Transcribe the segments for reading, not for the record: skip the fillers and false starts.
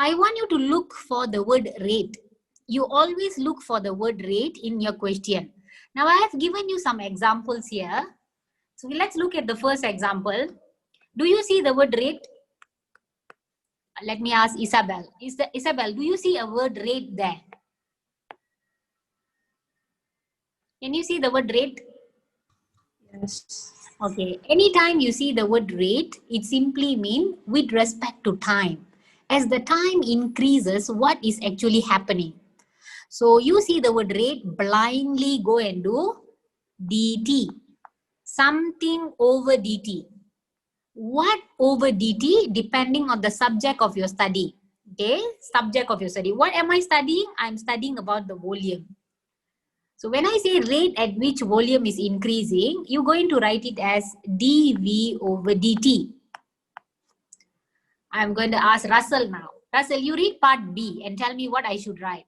I want you to look for the word rate. You always look for the word rate in your question. Now I have given you some examples here. So let's look at the first example. Do you see the word rate? Let me ask Isabel. Isabel, do you see a word rate there? Can you see the word rate? Yes. Okay. Anytime you see the word rate, it simply means with respect to time. As the time increases, what is actually happening? So you see the word rate, blindly go and do dt. Something over dt. What over dt? Depending on the subject of your study. Okay, subject of your study. What am I studying? I'm studying about the volume. So when I say rate at which volume is increasing, you're going to write it as dv over dt. I'm going to ask Russell now. Russell, you read part B and tell me what I should write.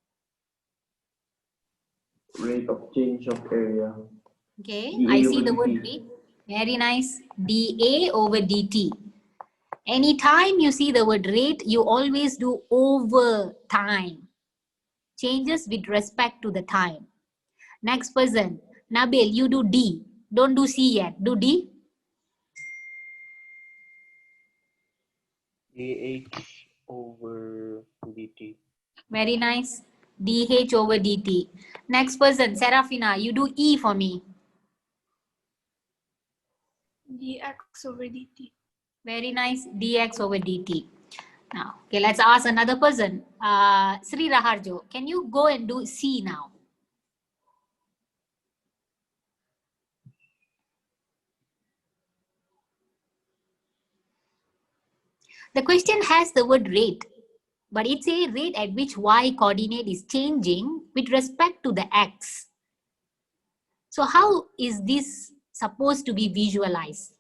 Rate of change of area. Okay, dA I see the over word dt. rate. Very nice. dA over dt. Anytime you see the word rate, you always do over time. Changes with respect to the time. Next person. Nabil, you do D. Don't do C yet. Do D. dH over dt. Very nice. DH over DT. Next person. Serafina, you do E for me. dx over dt. Very nice. DX over DT. Now, okay, let's ask another person. Sri Raharjo, can you go and do C now? The question has the word rate, but it's a rate at which y coordinate is changing with respect to the x. So how is this supposed to be visualized?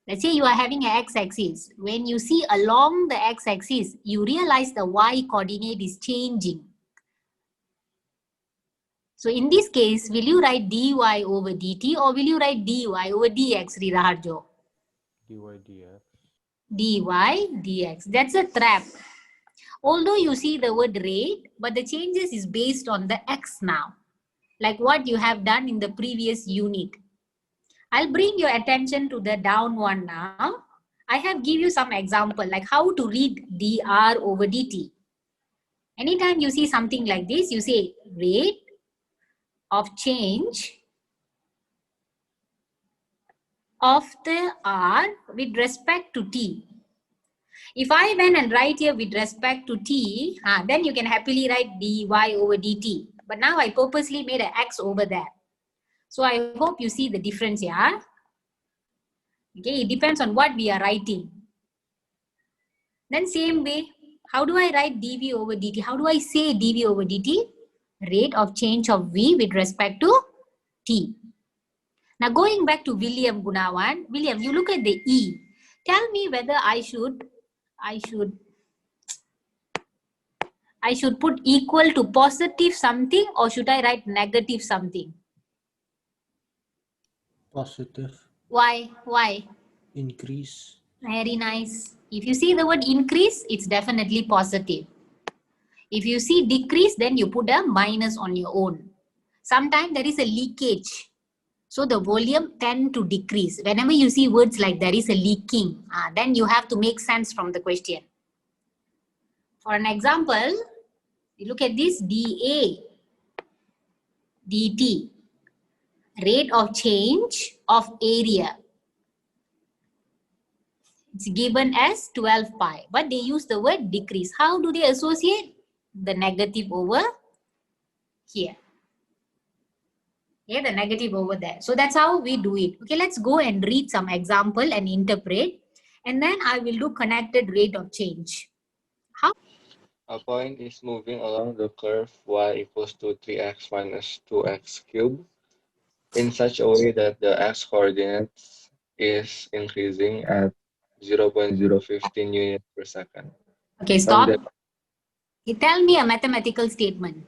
Let's say you are having an x-axis. When you see along the x-axis, you realize the y coordinate is changing. So in this case, will you write dy over dt or will you write dy over dx, Sri Raharjo? dy dx. Dy dx. That's a trap. Although you see the word rate, but the changes is based on the x now. Like what you have done in the previous unit. I'll bring your attention to the down one now. I have give you some example like how to read dr over dt. Anytime you see something like this, you say rate of change of the r with respect to t. If I went and write here with respect to t, then you can happily write dy over dt. But now I purposely made an x over there. So I hope you see the difference here. Okay, it depends on what we are writing. Then same way, how do I write dv over dt? How do I say dv over dt? Rate of change of v with respect to t. Now going back to William Gunawan. William, you look at the E. Tell me whether I should put equal to positive something or should I write negative something? Positive. Why? Why? Increase. Very nice. If you see the word increase, it's definitely positive. If you see decrease, then you put a minus on your own. Sometimes there is a leakage. So the volume tend to decrease. Whenever you see words like there is a leaking, then you have to make sense from the question. For an example, you look at this dA, dt, rate of change of area. It's given as 12 pi, but they use the word decrease. How do they associate? The negative over here. Yeah, the negative over there. So that's how we do it. Okay, let's go and read some example and interpret. And then I will do connected rate of change. How? A point is moving along the curve y equals to 3x minus 2x cubed in such a way that the x coordinates is increasing at 0.015 units per second. Okay, When stop. You tell me a mathematical statement.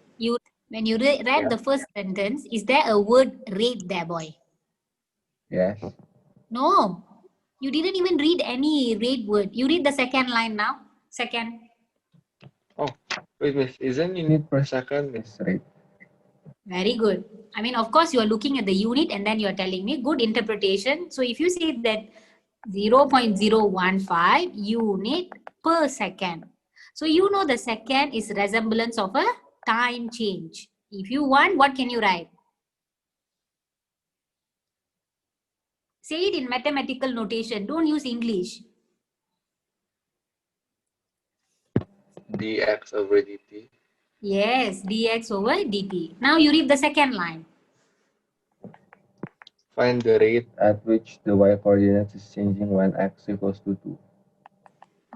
When you read Yeah. the first sentence, is there a word rate there, boy? Yes. No. You didn't even read any rate word. You read the second line now. Second. Oh, wait, miss, isn't unit per second, miss, right? Very good. I mean, of course, you are looking at the unit and then you are telling me good interpretation. So if you say that 0.015 unit per second. So you know the second is resemblance of a time change. If you want, what can you write? Say it in mathematical notation. Don't use English. Dx over dt. Yes, dx over dt. Now you read the second line. Find the rate at which the y coordinate is changing when x equals to 2.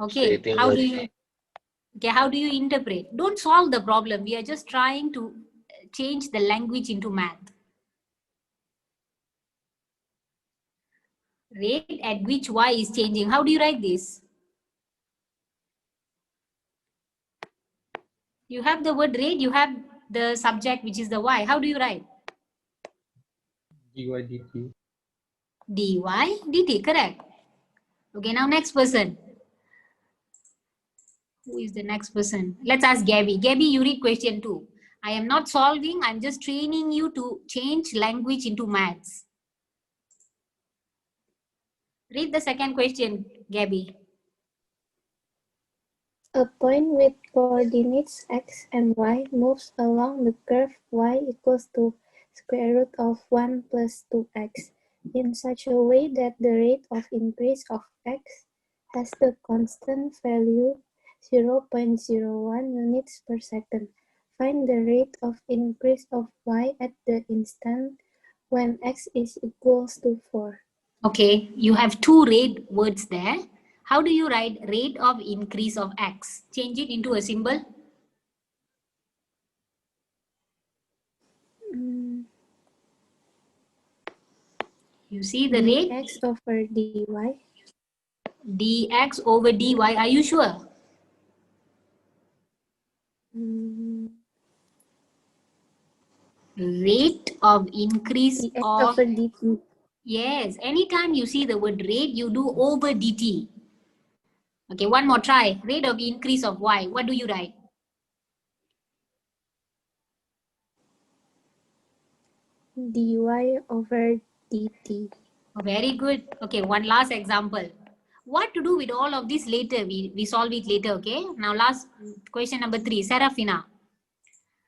Okay, Stating how that do you interpret? Don't solve the problem. We are just trying to change the language into math. Rate at which y is changing. How do you write this? You have the word rate, you have the subject, which is the y. How do you write? dy dt. Dy dt, correct. Okay, now next person. Who is the next person? Let's ask Gabby. Gabby, you read question 2. I am not solving, I'm just training you to change language into maths. Read the second question, Gabby. A point with coordinates x and y moves along the curve y equals to square root of 1 plus 2x in such a way that the rate of increase of x has the constant value 0.01 units per second. Find the rate of increase of y at the instant when x is equals to 4. Okay, you have two rate words there. How do you write rate of increase of x? Change it into a symbol. You see the rate dx over dy. dx over dy. Are you sure? Rate of increase dx of, over dt. yes, anytime you see the word rate, you do over dt. Okay, one more try. Rate of increase of y. What do you write? dy over dt. Oh, very good. Okay, one last example. What to do with all of this later? We solve it later, okay? Now last question number 3, Serafina.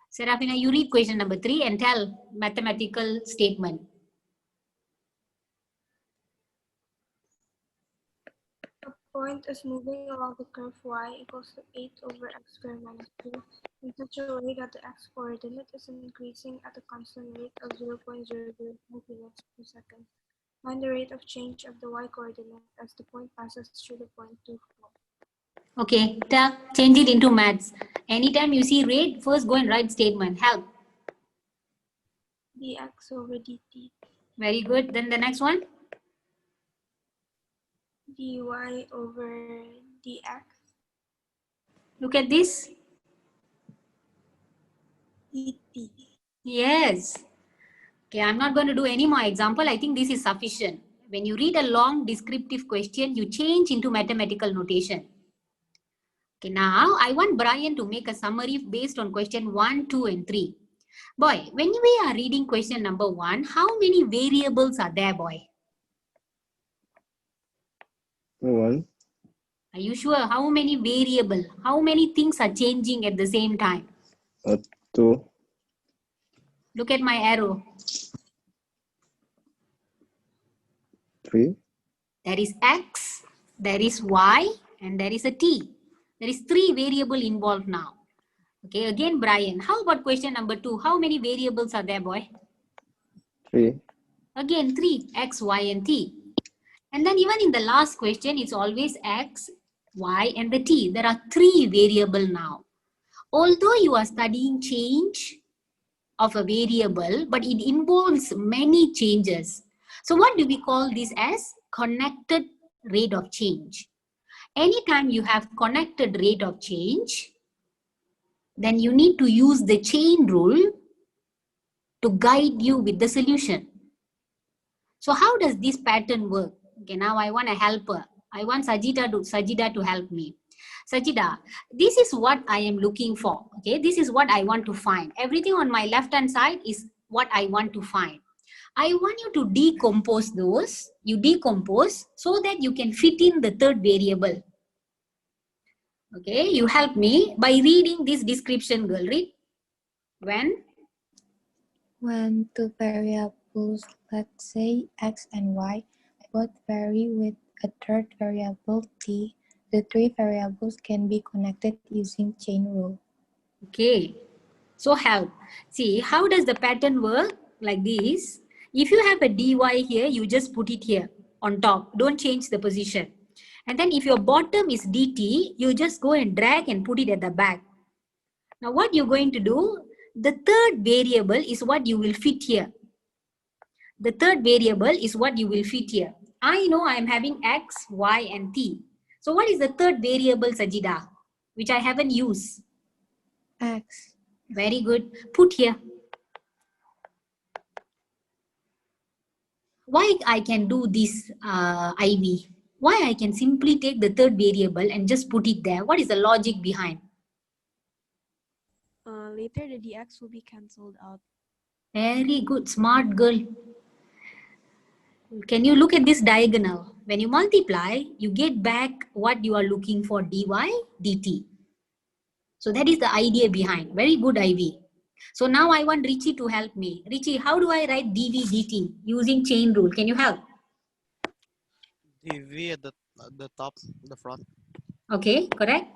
Serafina, you read question number 3 and tell mathematical statement. A point is moving along the curve y equals to 8 over x squared minus 2 in such a way that the x coordinate is increasing at a constant rate of 0.005 units per second. Find the rate of change of the y coordinate as the point passes through the point 2, 4. Okay, change it into maths. Anytime you see rate, first go and write statement. Help. dx over dt. Very good. Then the next one. dy over dx. Look at this. dt. Yes. Okay, I'm not going to do any more example. I think this is sufficient. When you read a long descriptive question, you change into mathematical notation. Okay, now I want Brian to make a summary based on question 1, 2, and 3. Boy, when we are reading question number 1, how many variables are there, boy? 1. Are you sure? How many variable? How many things are changing at the same time? 2. Look at my arrow. 3. There is x, there is y, and there is a t. There is 3 variable involved now. Okay, again, Brian, how about question number 2? How many variables are there, boy? 3. Again, 3, x, y, and t. And then even in the last question, it's always x, y, and the t. There are 3 variable now. Although you are studying change of a variable, but it involves many changes. So what do we call this as? Connected rate of change. Anytime you have connected rate of change, then you need to use the chain rule to guide you with the solution. So how does this pattern work? Okay, now I want a helper. I want Sajida to help me. Sajida, this is what I am looking for. Okay, this is what I want to find. Everything on my left hand side is what I want to find. I want you to decompose those. You decompose so that you can fit in the third variable. Okay, you help me by reading this description, girl. Read. When two variables, let's say x and y, both vary with a third variable t, the three variables can be connected using chain rule. Okay, so help. See, how does the pattern work? Like this. If you have a dy here, you just put it here on top. Don't change the position. And then if your bottom is dt, you just go and drag and put it at the back. Now what you're going to do, the third variable is what you will fit here. The third variable is what you will fit here. I know I'm having x, y, and t. So what is the third variable, Sajida, which I haven't used? X. Very good. Put here. Why I can do this, Ivy? Why I can simply take the third variable and just put it there? What is the logic behind? Later, the dx will be cancelled out. Very good. Smart girl. Can you look at this diagonal? When you multiply, you get back what you are looking for, dy, dt. So that is the idea behind. Very good, Ivy. So now I want Richie to help me. Richie, how do I write dv dt using chain rule? Can you help? dv at the top, the front, Okay, correct?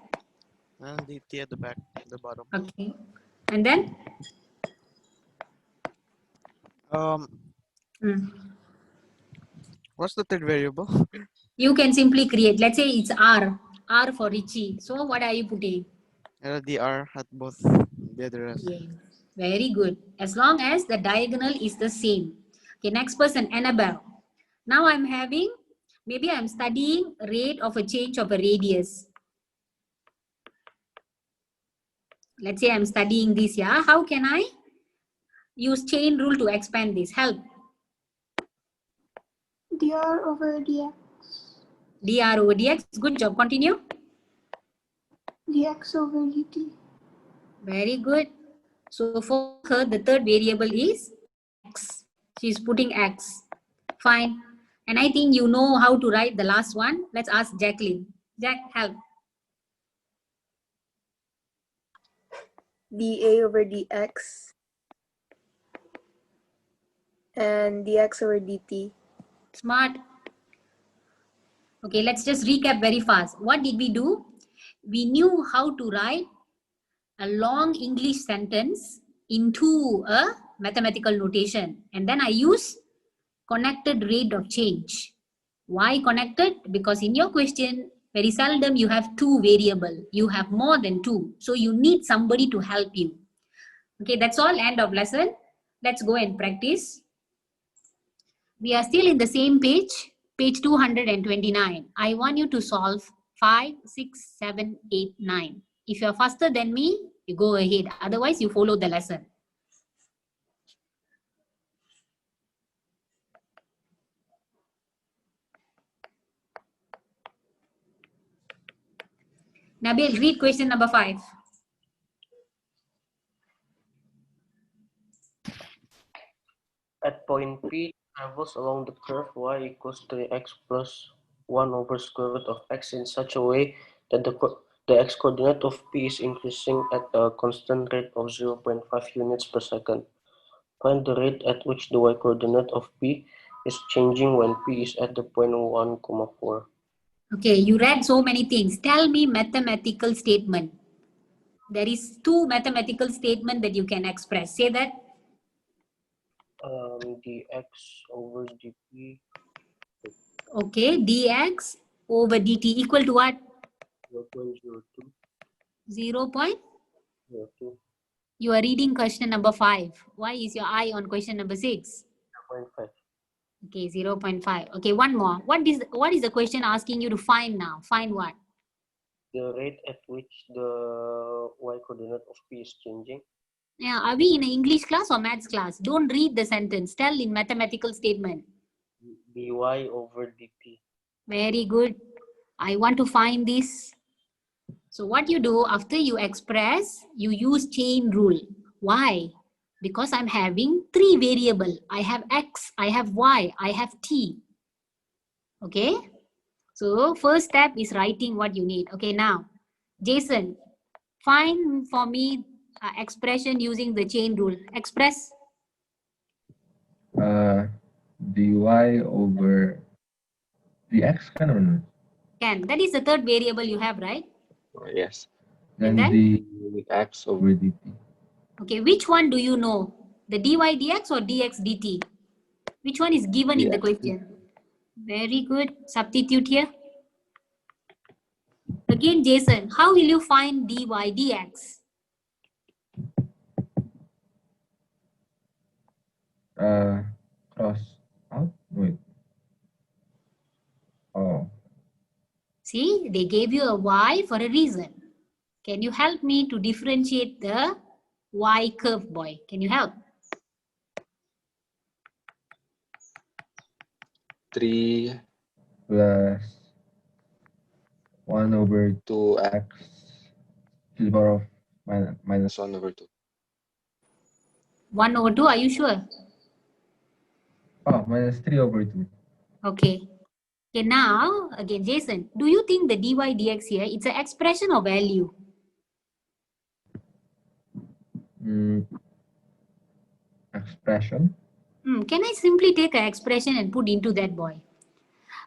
and dt at the back, the bottom. Okay. And then? What's the third variable? You can simply create. Let's say it's r. R for Richie. So what are you putting? dr at both the address. Yeah. Very good. As long as the diagonal is the same. Okay, next person, Annabelle. Now I'm having, maybe I'm studying rate of a change of a radius. Let's say I'm studying this, yeah. How can I use chain rule to expand this? Help. dr over dx. dr over dx. Good job. Continue. dx over dt. Very good. So for her, the third variable is x. She's putting x. Fine. And I think you know how to write the last one. Let's ask Jacqueline. Jack, help. dA over dx and dx over dt. Smart. Okay, let's just recap very fast. What did we do? We knew how to write a long English sentence into a mathematical notation. And then I use connected rate of change. Why connected? Because in your question, very seldom you have two variables. You have more than two. So you need somebody to help you. Okay, that's all. End of lesson. Let's go and practice. We are still in the same page, page 229. I want you to solve 5, 6, 7, 8, 9. If you're faster than me, you go ahead. Otherwise, you follow the lesson. Nabil, read question number 5. At point P, travels along the curve y equals 3x plus 1 over square root of x in such a way that the x coordinate of P is increasing at a constant rate of 0.5 units per second. Find the rate at which the y coordinate of P is changing when P is at the point 1, 4. Okay, you read so many things. Tell me mathematical statement. There is 2 mathematical statements that you can express. Say that. Dx over dt. Okay, dx over dt equal to what? 0.02. 0.02. You are reading question number 5. Why is your eye on question number 6? 0.5. Okay, 0.5. Okay, one more. What is the question asking you to find now? Find what? The rate at which the y coordinate of P is changing. Yeah, are we in an English class or maths class? Don't read the sentence. Tell in mathematical statement. dy over dt. Very good. I want to find this. So what you do after you express, you use chain rule. Why? Because I'm having 3 variables. I have X, I have Y, I have T. Okay. So first step is writing what you need. Okay, now, Jason, find for me expression using the chain rule. Express. dy over dx kan or not? Can. That is the third variable you have, right? Yes. And Then then? dx over dt. Okay, which one do you know? The dy dx or dx dt? Which one is given in the question? Very good. Substitute here. Again, Jason, how will you find dy dx? Cross out? Wait. Oh. See, they gave you a y for a reason. Can you help me to differentiate the y curve, boy? Can you help? 3 plus 1 over 2x to the power of minus 1 over 2. 1 over 2, are you sure? Oh, minus 3 over 2. Okay. Okay, now, again, Jason, do you think the dy dx here, it's an expression or value? Expression? Can I simply take an expression and put into that, boy?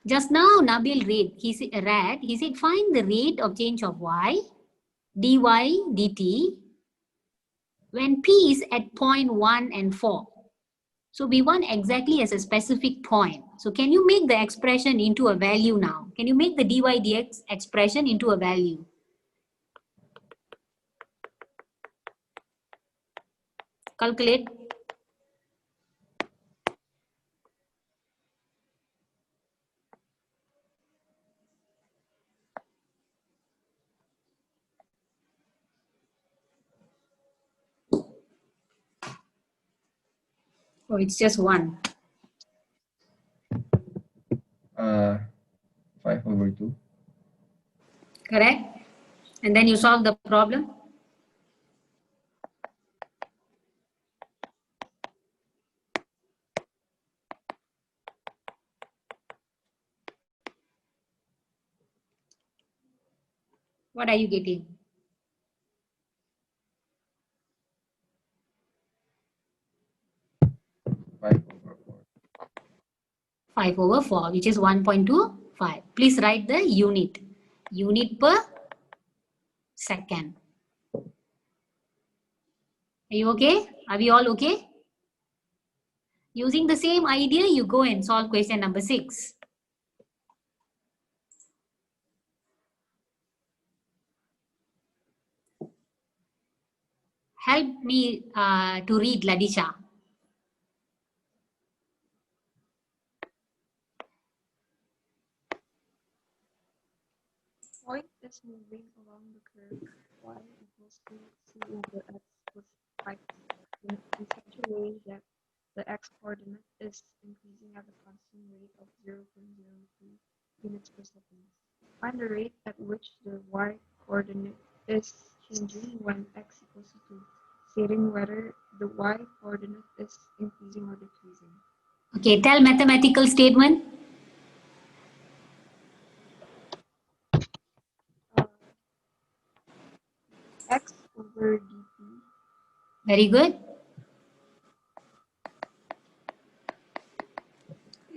Just now, Nabil read, he said, find the rate of change of y, dy, dt, when p is at 0.1 and 4. So we want exactly as a specific point. So can you make the expression into a value now? Can you make the dy dx expression into a value? Calculate. Oh, it's just 1. 5 over 2. Correct? And then you solve the problem. What are you getting? 5 over 4, which is 1.25. Please write the unit. Unit per second. Are you okay? Are we all okay? Using the same idea, you go and solve question number 6. Help me to read, Ladisha. Point is moving along the curve y equals to c over x plus 5 in such a way that the x coordinate is increasing at a constant rate of 0.02 units per second. Find the rate at which the y coordinate is changing when x equals to 2, stating whether the y coordinate is increasing or decreasing. Okay, tell mathematical statement. X over dt. Very good.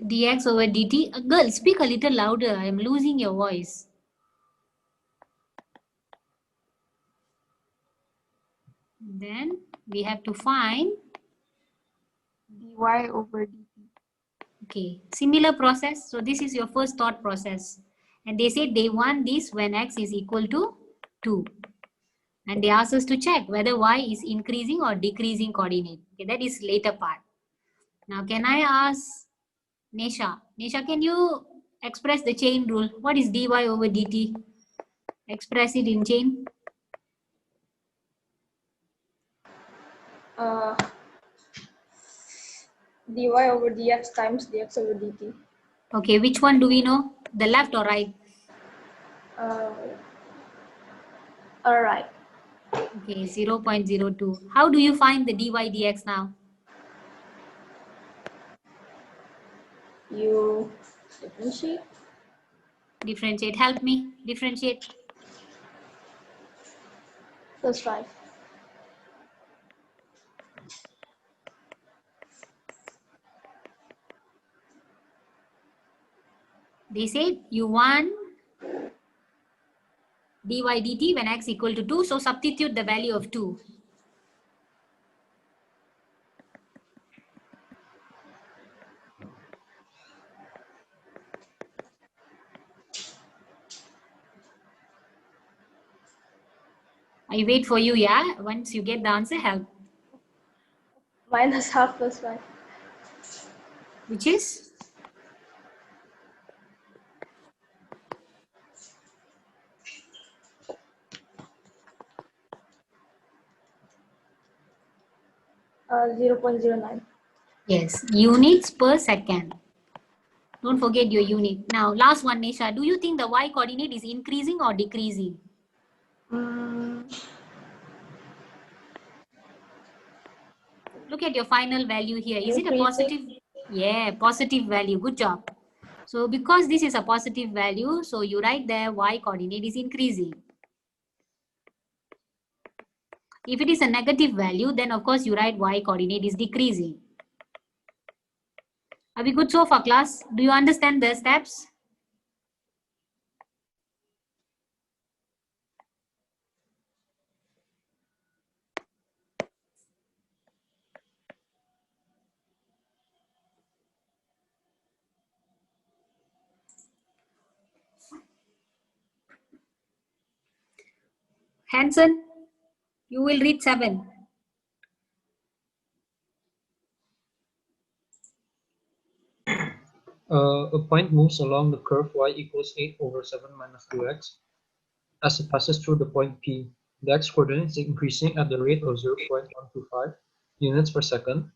Dx over dt. Girl, speak a little louder. I am losing your voice. Then we have to find dy over dt. Okay, similar process. So this is your first thought process. And they said they want this when x is equal to 2. And they asked us to check whether y is increasing or decreasing coordinate. Okay, that is later part. Now can I ask Nesha? Nesha, can you express the chain rule? What is dy over dt? Express it in chain. Dy over dx times dx over dt. Okay, which one do we know? The left or right? All right. Okay, 0.02. How do you find the dy dx now? You differentiate. Differentiate. Help me. Differentiate. Plus 5. They said you want dy dt when x equal to 2. So substitute the value of 2. I wait for you, yeah? Once you get the answer, help. Minus half plus 5. Which is? Uh, 0.09. Yes, units per second. Don't forget your unit. Now, last one, Nisha. Do you think the y coordinate is increasing or decreasing? Look at your final value here. Is it a positive? Yeah, positive value. Good job. So, because this is a positive value, so you write there y coordinate is increasing. If it is a negative value, then of course you write y coordinate is decreasing. Are we good so far, class? Do you understand the steps? Hanson, you will read 7. A point moves along the curve y equals 8 over 7 minus 2x as it passes through the point P. The x-coordinate is increasing at the rate of 0.125 units per second,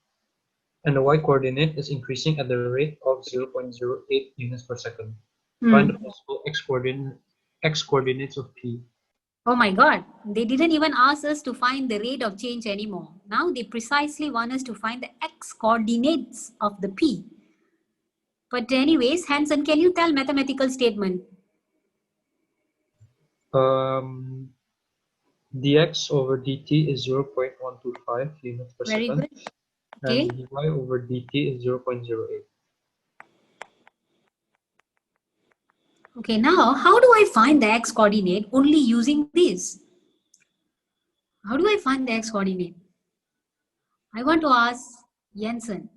and the y-coordinate is increasing at the rate of 0.08 units per second. Find the possible x-coordinates of P. Oh my God, they didn't even ask us to find the rate of change anymore. Now they precisely want us to find the x-coordinates of the P. But anyways, Hanson, can you tell mathematical statement? Dx over dt is 0.125 units per Very second. good. Okay. And dy over dt is 0.08. Okay, now how do I find the x-coordinate only using this? How do I find the x-coordinate? I want to ask Jensen.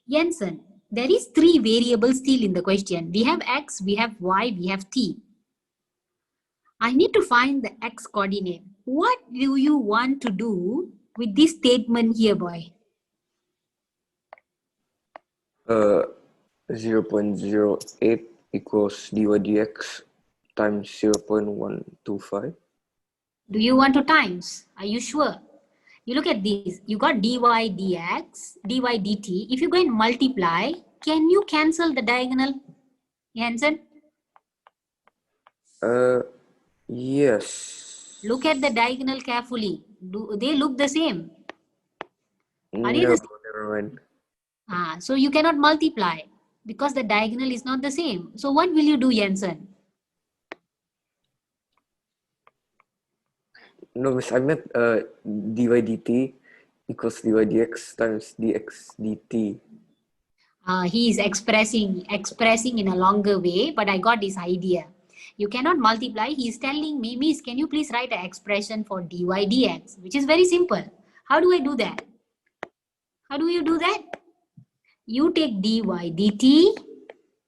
Jensen, there is 3 variables still in the question. We have x, we have y, we have t. I need to find the x-coordinate. What do you want to do with this statement here, boy? 0.08 equals dy dx times 0.125. Do you want to times? Are you sure? You look at this. You got dy dx, dy dt. If you go and multiply, can you cancel the diagonal, Jensen? Yes. Look at the diagonal carefully. Do they look the same? Are they No, the same? never mind. So you cannot multiply because the diagonal is not the same. So what will you do, Jensen? No, miss, I meant dy dt equals dy dx times dx dt. He is expressing in a longer way, but I got this idea. You cannot multiply. He is telling me, Miss, can you please write an expression for dy dx, which is very simple. How do I do that? How do you do that? You take dy dt,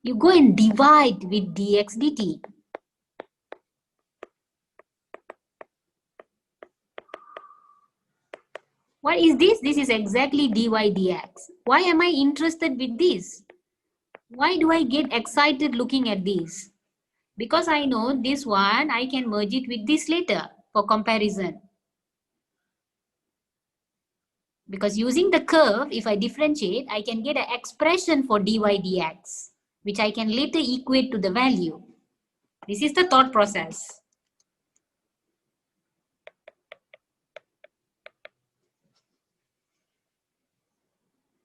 you go and divide with dx dt. What is this? This is exactly dy dx. Why am I interested with this? Why do I get excited looking at this? Because I know this one, I can merge it with this later for comparison. Because using the curve, if I differentiate, I can get an expression for dy dx, which I can later equate to the value. This is the thought process.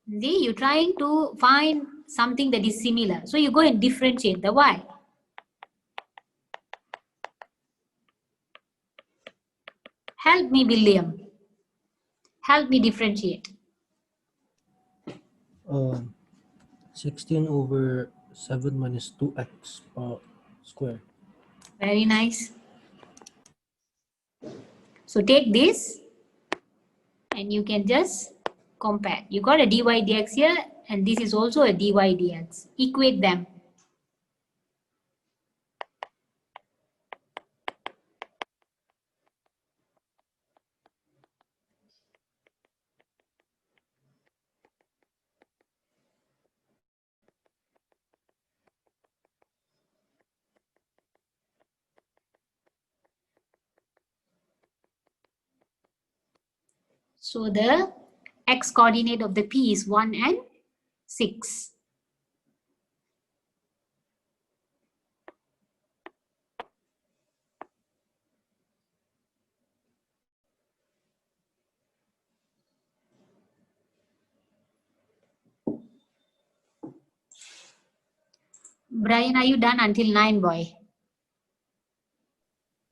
See, you're trying to find something that is similar. So you go and differentiate the y. Help me, William. Help me differentiate. 16 over 7 minus 2x square. Very nice. So take this and you can just compare. You got a dy dx here and this is also a dy dx. Equate them. So the x coordinate of the p is 1 and 6. Brian, are you done until 9, boy?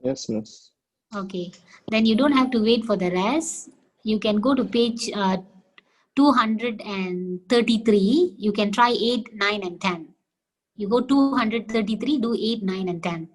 Yes, miss. Okay. Then you don't have to wait for the rest. You can go to page 233. You can try 8, 9 and 10. You go 233, do 8, 9 and 10.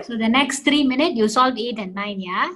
So the next 3 minutes, you solve 8 and 9, yeah?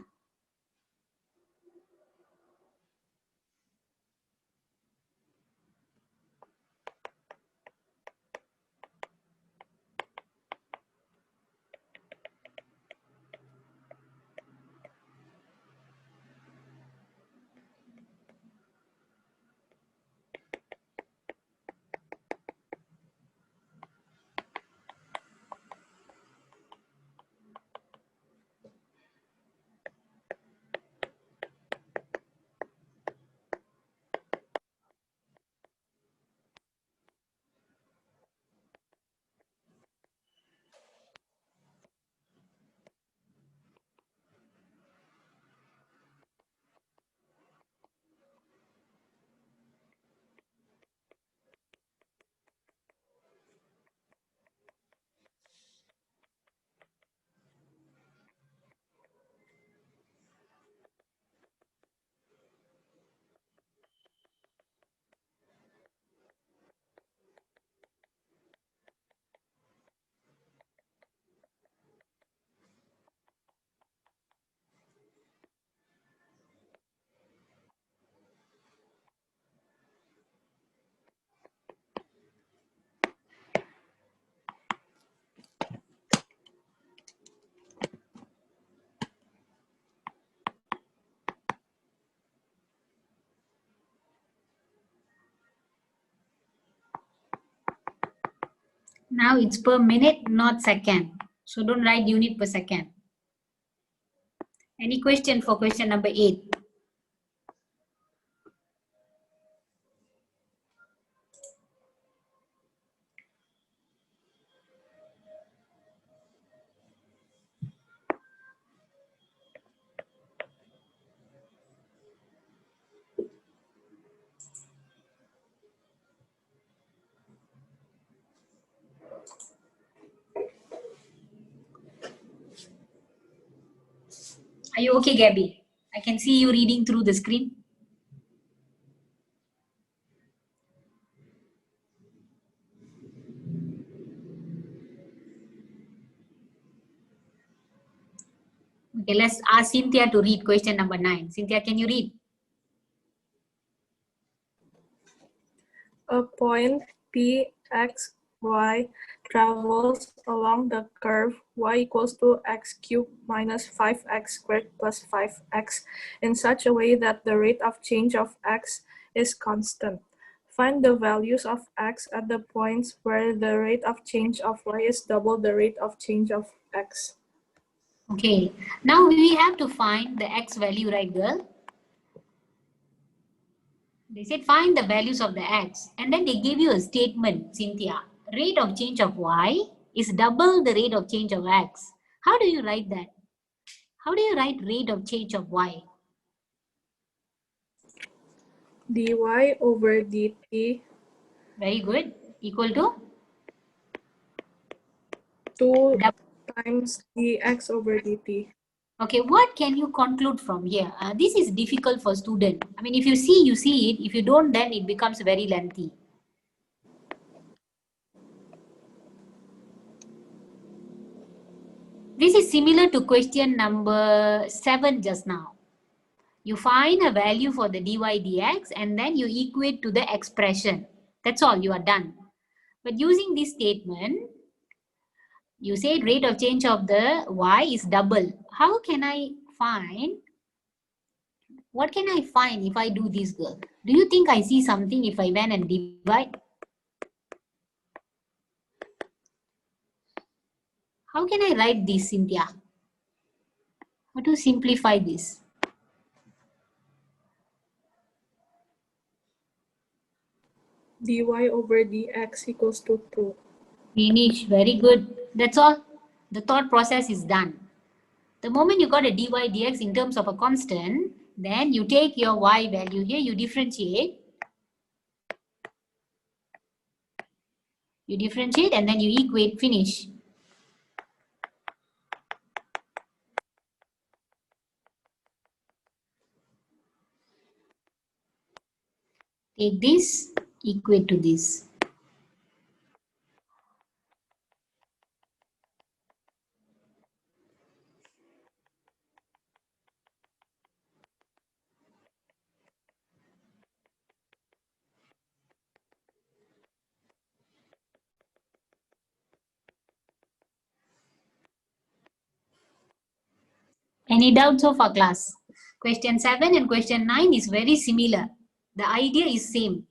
Now it's per minute, not second. So don't write unit per second. Any question for question number 8? Are you okay, Gabby? I can see you reading through the screen. Okay, let's ask Cynthia to read question number 9. Cynthia, can you read? A point P, X, Y travels along the curve y equals to x cubed minus 5x squared plus 5x in such a way that the rate of change of x is constant. Find the values of x at the points where the rate of change of y is double the rate of change of x. Okay, now we have to find the x value, right, girl? They said find the values of the x, and then they give you a statement, Cynthia. Rate of change of y is double the rate of change of x. How do you write that? How do you write rate of change of y? dy over dt. Very good. Equal to? 2 times dx over dt. Okay, what can you conclude from here? This is difficult for student. I mean, if you see, you see it. If you don't, then it becomes very lengthy. This is similar to question number 7 just now. You find a value for the dy dx and then you equate to the expression. That's all, you are done. But using this statement, you say rate of change of the y is double. How can I find? What can I find if I do this, girl? Do you think I see something if I went and divide? How can I write this, Cynthia? How to simplify this? dy over dx equals to 2. Finish. Very good. That's all. The thought process is done. The moment you got a dy dx in terms of a constant, then you take your y value here, you differentiate. You differentiate and then you equate, finish. Take this, equate to this. Any doubts of our class? Question 7 and question 9 is very similar. The idea is same.